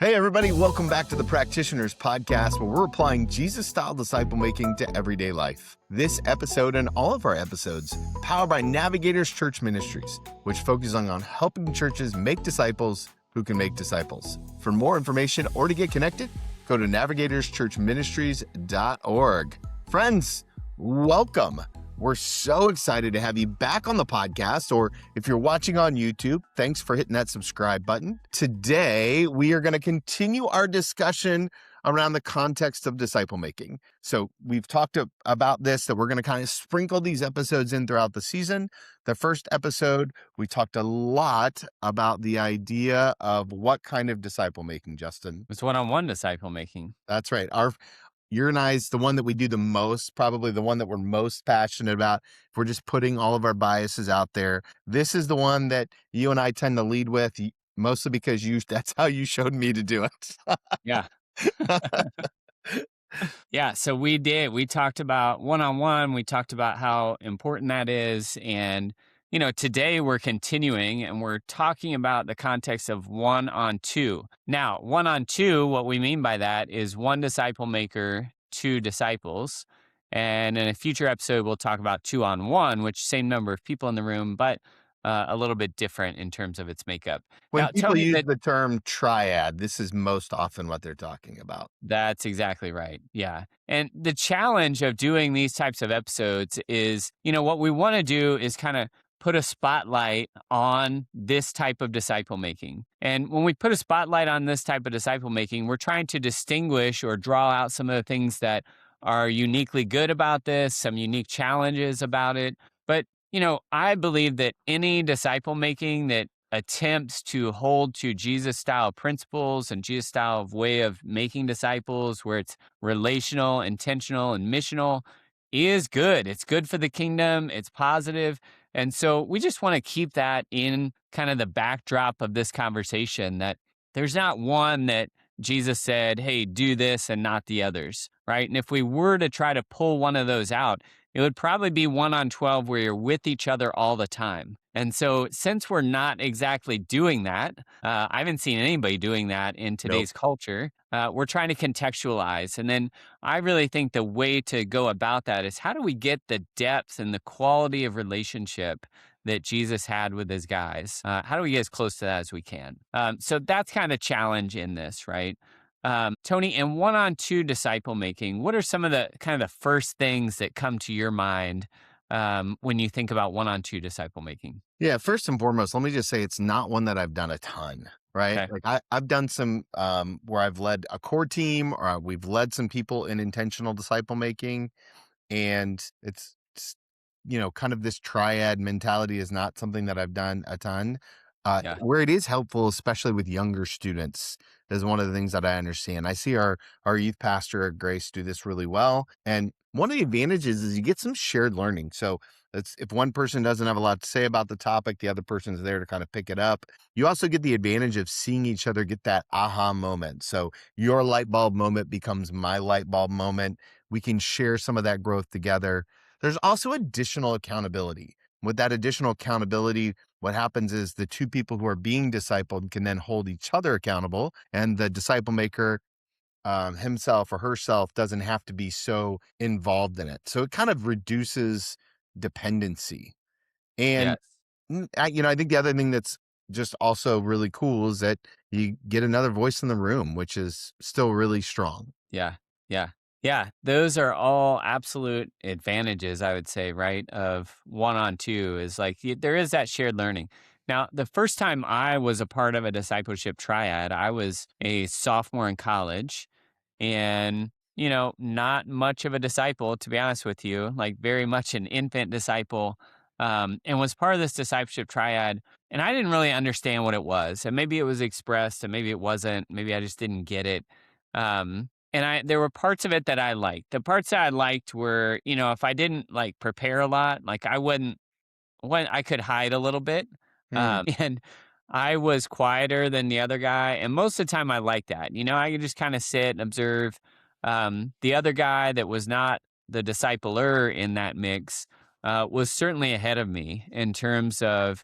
Hey, everybody, welcome back to the Practitioners Podcast, where we're applying Jesus-style disciple making to everyday life. This episode and all of our episodes, powered by Navigators Church Ministries, which focuses on helping churches make disciples who can make disciples. For more information or to get connected, go to navigatorschurchministries.org. Friends, welcome. We're so excited to have you back on the podcast, or if you're watching on YouTube, thanks for hitting that subscribe button. Today, we are going to continue our discussion around the context of disciple making. So we've talked about this, that we're going to kind of sprinkle these episodes in throughout the season. The first episode, we talked a lot about the idea of what kind of disciple making, Justin. It's one-on-one disciple making. That's right. Your and I's the one that we do the most, probably the one that we're most passionate about. If we're just putting all of our biases out there, this is the one that you and I tend to lead with, mostly because that's how you showed me to do it. Yeah. Yeah. So we talked about one-on-one. We talked about how important that is. And, today we're continuing and we're talking about the context of one-on-two. Now, one-on-two, what we mean by that is one disciple maker, two disciples. And in a future episode, we'll talk about two-on-one, which same number of people in the room, but a little bit different in terms of its makeup. When Now, people use the term triad, this is most often what they're talking about. That's exactly right. Yeah. And the challenge of doing these types of episodes is, what we want to do is kind of put a spotlight on this type of disciple making. And when we put a spotlight on this type of disciple making, we're trying to distinguish or draw out some of the things that are uniquely good about this, some unique challenges about it. But, I believe that any disciple making that attempts to hold to Jesus style principles and Jesus style of way of making disciples, where it's relational, intentional, and missional, is good. It's good for the kingdom. It's positive. And so we just want to keep that in kind of the backdrop of this conversation, that there's not one that Jesus said, hey, do this and not the others, right? And if we were to try to pull one of those out, it would probably be 1-on-12 where you're with each other all the time. And so since we're not exactly doing that, I haven't seen anybody doing that in today's culture, we're trying to contextualize. And then I really think the way to go about that is, how do we get the depth and the quality of relationship that Jesus had with his guys? How do we get as close to that as we can? So that's kind of challenge in this, right? Tony, in one-on-two disciple making, what are some of the kind of the first things that come to your mind when you think about one-on-two disciple making? Yeah, first and foremost, let me just say it's not one that I've done a ton, right? Okay. Like I've done some where I've led a core team, or we've led some people in intentional disciple making, and it's kind of this triad mentality is not something that I've done a ton. Yeah. Where it is helpful, especially with younger students, is one of the things that I understand. I see our youth pastor at Grace do this really well. And one of the advantages is you get some shared learning. So if one person doesn't have a lot to say about the topic, the other person's there to kind of pick it up. You also get the advantage of seeing each other get that aha moment. So your light bulb moment becomes my light bulb moment. We can share some of that growth together. There's also additional accountability. With that additional accountability, what happens is the two people who are being discipled can then hold each other accountable, and the disciple maker himself or herself doesn't have to be so involved in it. So it kind of reduces dependency. And Yes. I think the other thing that's just also really cool is that you get another voice in the room, which is still really strong. Yeah. Yeah. Yeah. Those are all absolute advantages, I would say, right? Of one-on-two is like there is that shared learning. Now, the first time I was a part of a discipleship triad, I was a sophomore in college, and, not much of a disciple, to be honest with you, like very much an infant disciple, and was part of this discipleship triad. And I didn't really understand what it was. And maybe it was expressed and maybe it wasn't. Maybe I just didn't get it. And there were parts of it that I liked. The parts that I liked were, if I didn't like prepare a lot, like I could hide a little bit. And I was quieter than the other guy. And most of the time I liked that. I could just kind of sit and observe. The other guy that was not the discipler in that mix was certainly ahead of me in terms of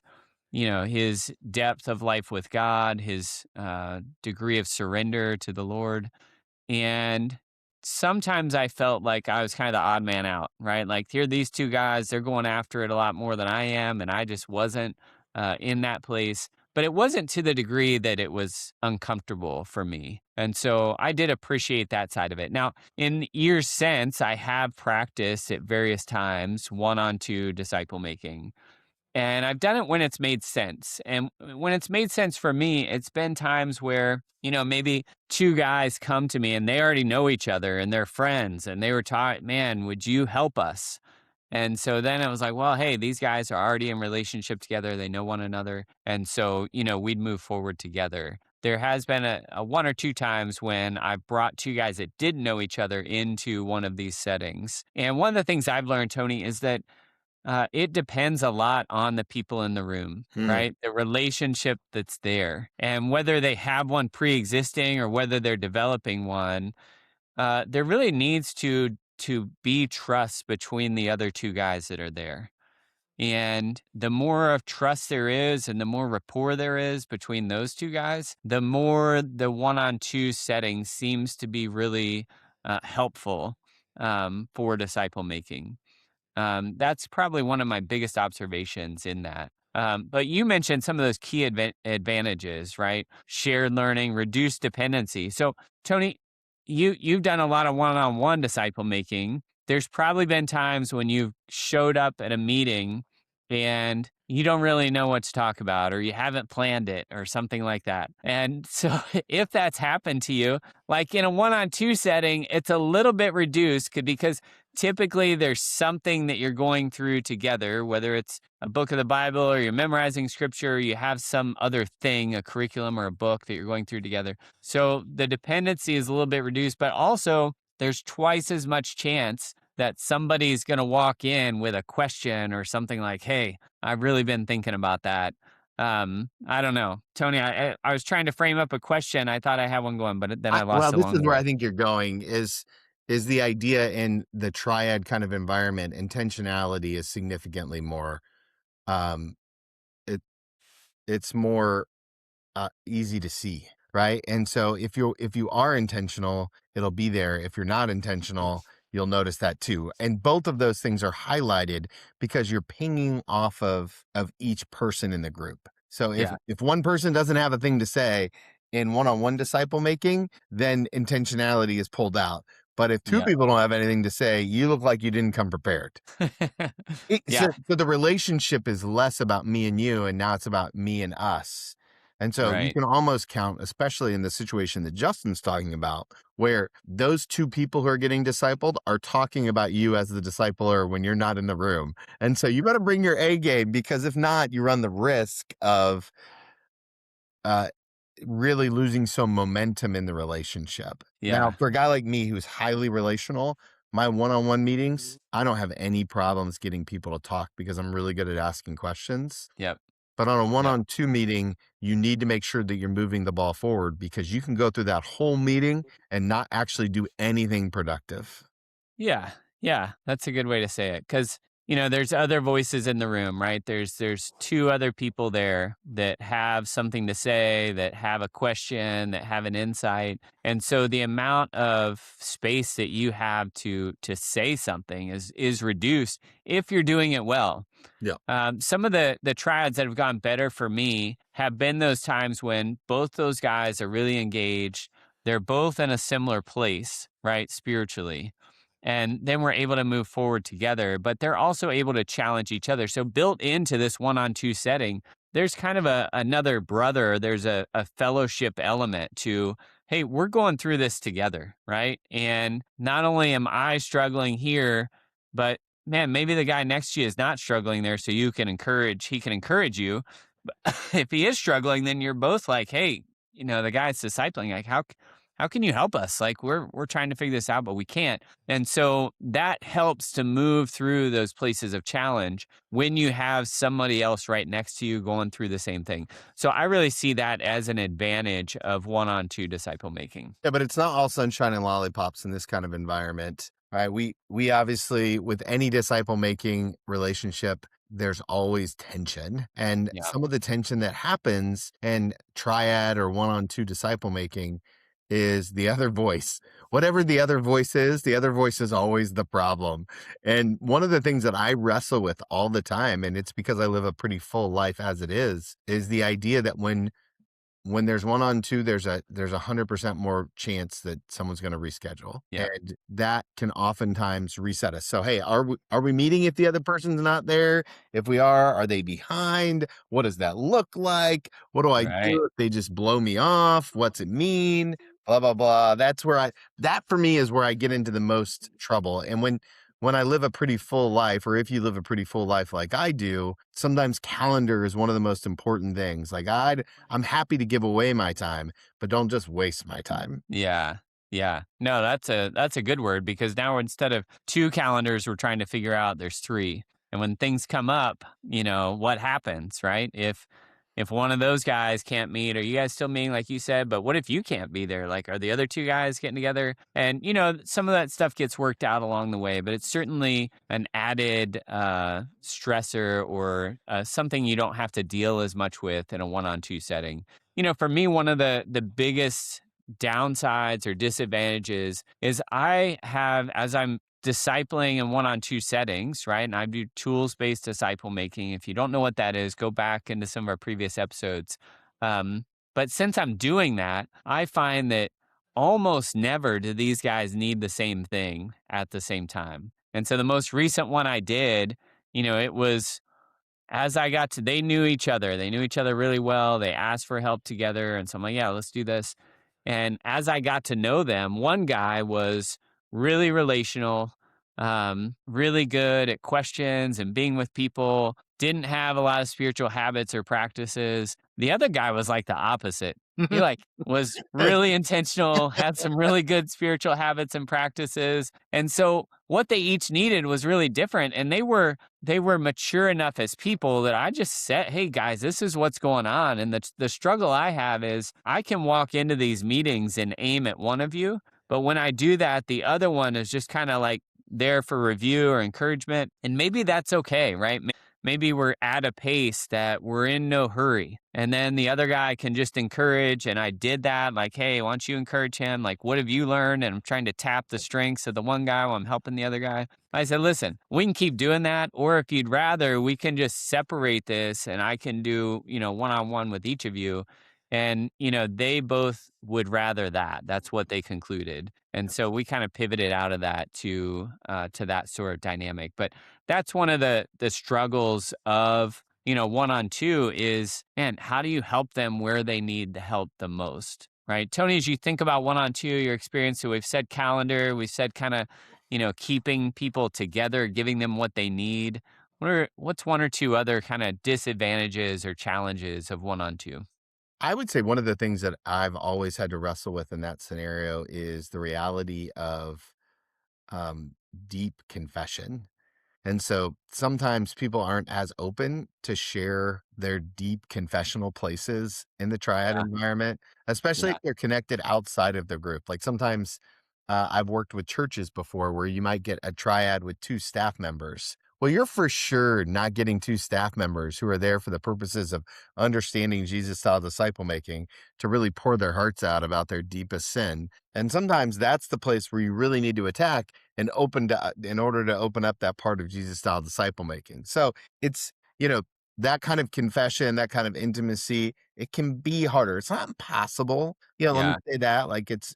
his depth of life with God, his degree of surrender to the Lord. And sometimes I felt like I was kind of the odd man out, right? Like, here, these two guys, they're going after it a lot more than I am. And I just wasn't in that place. But it wasn't to the degree that it was uncomfortable for me. And so I did appreciate that side of it. Now, in years since, I have practiced at various times one on two disciple making. And I've done it when it's made sense. And when it's made sense for me, it's been times where, maybe two guys come to me and they already know each other and they're friends and they were taught, man, would you help us? And so then it was like, well, hey, these guys are already in relationship together. They know one another. And so, we'd move forward together. There has been a one or two times when I brought two guys that didn't know each other into one of these settings. And one of the things I've learned, Tony, is that it depends a lot on the people in the room, Hmm. right? The relationship that's there, and whether they have one pre-existing or whether they're developing one. There really needs to be trust between the other two guys that are there. And the more of trust there is and the more rapport there is between those two guys, the more the one-on-two setting seems to be really helpful for disciple making. That's probably one of my biggest observations in that. But you mentioned some of those key advantages, right? Shared learning, reduced dependency. So, Tony, you've done a lot of one-on-one disciple making. There's probably been times when you've showed up at a meeting and you don't really know what to talk about, or you haven't planned it, or something like that. And so, if that's happened to you, like in a one-on-two setting, it's a little bit reduced because typically there's something that you're going through together, whether it's a book of the Bible or you're memorizing scripture, or you have some other thing, a curriculum or a book that you're going through together. So the dependency is a little bit reduced, but also there's twice as much chance that somebody's going to walk in with a question or something like, hey, I've really been thinking about that. I don't know, Tony. I was trying to frame up a question. I thought I had one going, but then I Well, lost it this along is the where I way. think you're going is the idea in the triad kind of environment. Intentionality is significantly more. Um, it it's more easy to see, right? And so if you are intentional, it'll be there. If you're not intentional, you'll notice that too. And both of those things are highlighted because you're pinging off of each person in the group. So if Yeah. if one person doesn't have a thing to say in one-on-one disciple making, then intentionality is pulled out. But if two Yeah. people don't have anything to say, you look like you didn't come prepared. So, Yeah. so the relationship is less about me and you, and now it's about me and us. And so you Right. can almost count, especially in the situation that Justin's talking about, where those two people who are getting discipled are talking about you as the discipler when you're not in the room. And so you better bring your A game, because if not, you run the risk of uh, really losing some momentum in the relationship. Now, Yeah. for a guy like me who's highly relational, my one-on-one meetings, I don't have any problems getting people to talk because I'm really good at asking questions. Yep. But on a Yep. one-on-two meeting, you need to make sure that you're moving the ball forward, because you can go through that whole meeting and not actually do anything productive. Yeah. Yeah. That's a good way to say it. Cause, there's other voices in the room, right? There's two other people there that have something to say, that have a question, that have an insight. And so the amount of space that you have to say something is reduced if you're doing it well. Yeah. Some of the triads that have gone better for me have been those times when both those guys are really engaged. They're both in a similar place, right, spiritually. And then we're able to move forward together, but they're also able to challenge each other. So, built into this one on two setting, there's kind of another brother, there's a fellowship element to, hey, we're going through this together, right? And not only am I struggling here, but man, maybe the guy next to you is not struggling there, so he can encourage you. But if he is struggling, then you're both like, hey, the guy's discipling, like, how can you help us? Like, we're trying to figure this out, but we can't. And so that helps to move through those places of challenge when you have somebody else right next to you going through the same thing. So I really see that as an advantage of one-on-two disciple making. Yeah, but it's not all sunshine and lollipops in this kind of environment, right? We obviously, with any disciple making relationship, there's always tension. And Yeah. some of the tension that happens in triad or one on two disciple making is the other voice. Whatever the other voice is always the problem. And one of the things that I wrestle with all the time, and it's because I live a pretty full life as it is the idea that when there's one on two, there's 100% more chance that someone's going to reschedule, Yeah. and that can oftentimes reset us. So, hey, are we meeting if the other person's not there? If we are they behind? What does that look like? What do I Right. do if they just blow me off? What's it mean? Blah blah blah. That for me is where I get into the most trouble. And when I live a pretty full life, or if you live a pretty full life like I do, sometimes calendar is one of the most important things. Like I'm happy to give away my time, but don't just waste my time. Yeah. Yeah. No, that's a good word because now instead of 2 calendars we're trying to figure out there's 3. And when things come up, what happens, right? If one of those guys can't meet, are you guys still meeting like you said? But what if you can't be there? Like, are the other 2 guys getting together? And some of that stuff gets worked out along the way, but it's certainly an added stressor or something you don't have to deal as much with in a one-on-two setting. For me, one of the biggest downsides or disadvantages is I have, as I'm discipling in one on two settings, right? And I do tools based disciple making. If you don't know what that is, go back into some of our previous episodes. But since I'm doing that, I find that almost never do these guys need the same thing at the same time. And so the most recent one I did, it was as I got to, they knew each other. They knew each other really well. They asked for help together. And so I'm like, yeah, let's do this. And as I got to know them, one guy was really relational, really good at questions and being with people, didn't have a lot of spiritual habits or practices. The other guy was like the opposite. He like was really intentional, had some really good spiritual habits and practices. And so what they each needed was really different. And they were mature enough as people that I just said, "Hey guys, this is what's going on." And the struggle I have is I can walk into these meetings and aim at one of you, but when I do that, the other one is just kind of like there for review or encouragement, and maybe that's okay, right? Maybe we're at a pace that we're in no hurry. And then the other guy can just encourage. And I did that, like, hey, why don't you encourage him? Like, what have you learned? And I'm trying to tap the strengths of the one guy while I'm helping the other guy. I said, listen, we can keep doing that. Or if you'd rather, we can just separate this and I can do, one on one with each of you. And, they both would rather that. That's what they concluded. And so we kind of pivoted out of that to that sort of dynamic. But that's one of the struggles of, one on two is, man, how do you help them where they need the help the most? Right. Tony, as you think about one on two, your experience, so we've said calendar, we've said kind of, keeping people together, giving them what they need. What's one or two other kind of disadvantages or challenges of one on two? I would say one of the things that I've always had to wrestle with in that scenario is the reality of um, deep confession. And so sometimes people aren't as open to share their deep confessional places in the triad Yeah. environment, especially if Yeah. they're connected outside of the group. Like sometimes I've worked with churches before where you might get a triad with two staff members. Well, you're for sure not getting two staff members who are there for the purposes of understanding Jesus style disciple making to really pour their hearts out about their deepest sin. And sometimes that's the place where you really need to attack and in order to open up that part of Jesus style disciple making. So it's, you know, that kind of confession, that kind of intimacy, it can be harder. It's not impossible. Let me Yeah. say that. Like it's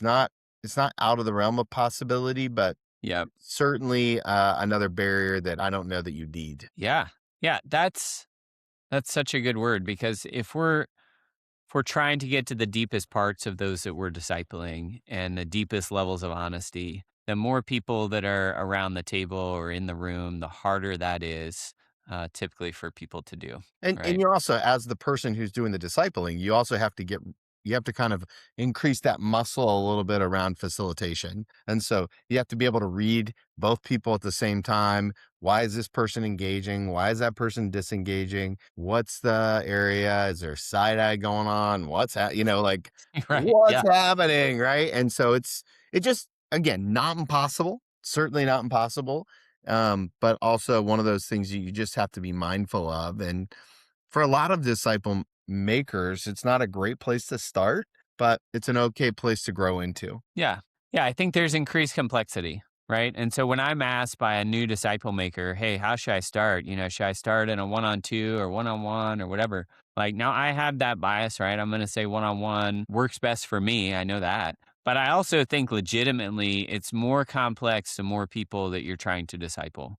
not it's not out of the realm of possibility, but Yeah. certainly another barrier that I don't know that you need. Yeah. Yeah. That's such a good word because if we're trying to get to the deepest parts of those that we're discipling and the deepest levels of honesty, the more people that are around the table or in the room, the harder that is typically for people to do. And Right. you're also, as the person who's doing the discipling, you have to kind of increase that muscle a little bit around facilitation. And so you have to be able to read both people at the same time. Why is this person engaging? Why is that person disengaging? What's the area? Is there side eye going on? Like Right. what's Yeah. happening? Right. And so it just, again, not impossible, certainly not impossible. but also one of those things you just have to be mindful of. And for a lot of disciple makers, it's not a great place to start, but it's an okay place to grow into. Yeah. Yeah. I think there's increased complexity, right? And so when I'm asked by a new disciple maker, hey, how should I start? Should I start in a one on two or one on one or whatever? Like now I have that bias, right? I'm going to say one on one works best for me. I know that. But I also think legitimately it's more complex the more people that you're trying to disciple.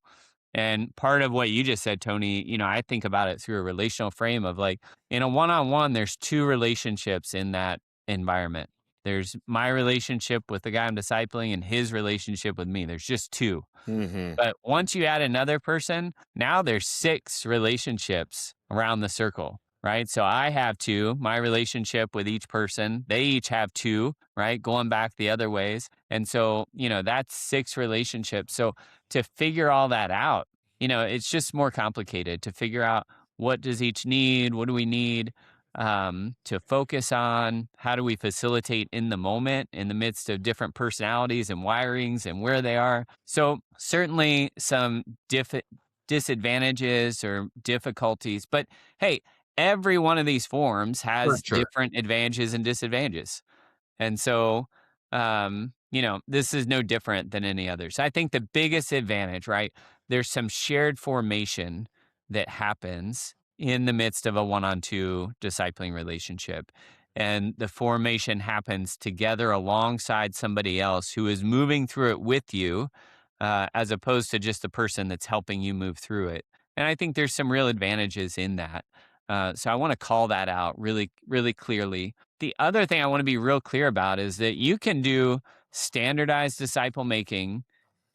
And part of what you just said, Tony, I think about it through a relational frame of like in a one on one, there's two relationships in that environment. There's my relationship with the guy I'm discipling and his relationship with me. There's just two. Hmm. But once you add another person, now there's six relationships around the circle, right? So I have two, my relationship with each person. They each have two, right? Going back the other ways. And so, that's six relationships. So to figure all that out, it's just more complicated to figure out what does each need? What do we need? To focus on how do we facilitate in the moment in the midst of different personalities and wirings and where they are. So certainly some disadvantages or difficulties, but hey, every one of these forms For has sure. different advantages and disadvantages. And so, this is no different than any others. I think the biggest advantage, right? There's some shared formation that happens in the midst of a one on two discipling relationship. And the formation happens together alongside somebody else who is moving through it with you, as opposed to just the person that's helping you move through it. And I think there's some real advantages in that. So I want to call that out really, really clearly. The other thing I want to be real clear about is that you can do standardized disciple making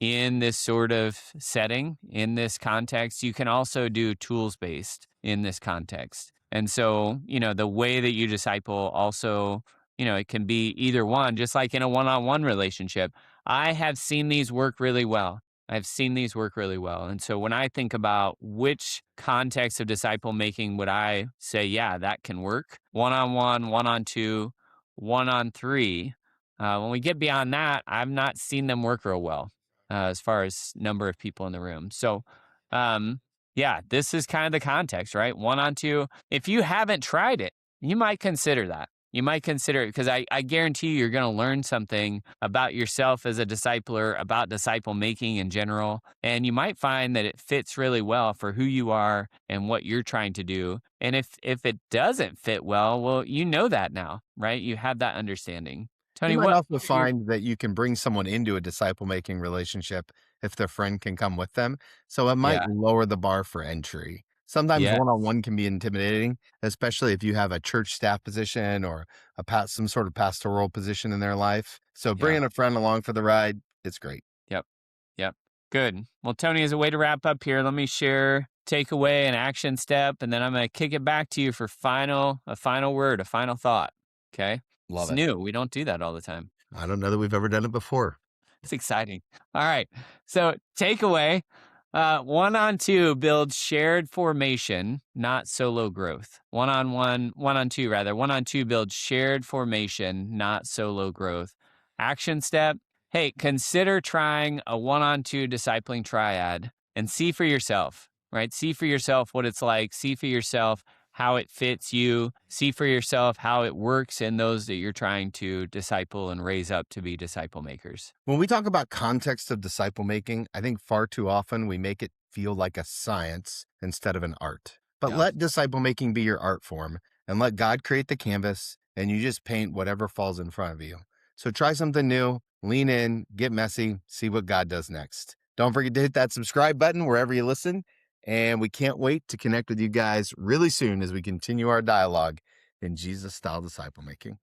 in this sort of setting, in this context. You can also do tools based in this context. And so, the way that you disciple also, it can be either one, just like in a one on one relationship. I have seen these work really well. I've seen these work really well. And so when I think about which context of disciple making would I say, yeah, that can work, one on one on two, one on three. When we get beyond that, I've not seen them work real well as far as number of people in the room. So, yeah, this is kind of the context, right? One on two. If you haven't tried it, you might consider that. You might consider it because I guarantee you're going to learn something about yourself as a discipler, about disciple making in general. And you might find that it fits really well for who you are and what you're trying to do. And if it doesn't fit well, you know that now, right? You have that understanding. You Tony, might what also are your, find that you can bring someone into a disciple making relationship if their friend can come with them. So it might yeah, lower the bar for entry. Sometimes yeah, one on one can be intimidating, especially if you have a church staff position or some sort of pastoral position in their life. So yeah. bringing a friend along for the ride, it's great. Yep. Yep. Good. Well, Tony, as a way to wrap up here, let me share takeaway and action step, and then I'm going to kick it back to you for a final word, a final thought. Okay. Love It's it. new. We don't do that all the time. I don't know that we've ever done it before. It's exciting. All right. So, takeaway one on two builds shared formation, not solo growth. One on two, rather. One on two builds shared formation, not solo growth. Action step hey, consider trying a one on two discipling triad and see for yourself, right? See for yourself what it's like. See for yourself how it fits you. See for yourself how it works in those that you're trying to disciple and raise up to be disciple makers. When we talk about context of disciple making, I think far too often we make it feel like a science instead of an art. But Yeah. let disciple making be your art form and let God create the canvas and you just paint whatever falls in front of you. So try something new, lean in, get messy, see what God does next. Don't forget to hit that subscribe button wherever you listen. And we can't wait to connect with you guys really soon as we continue our dialogue in Jesus style disciple making.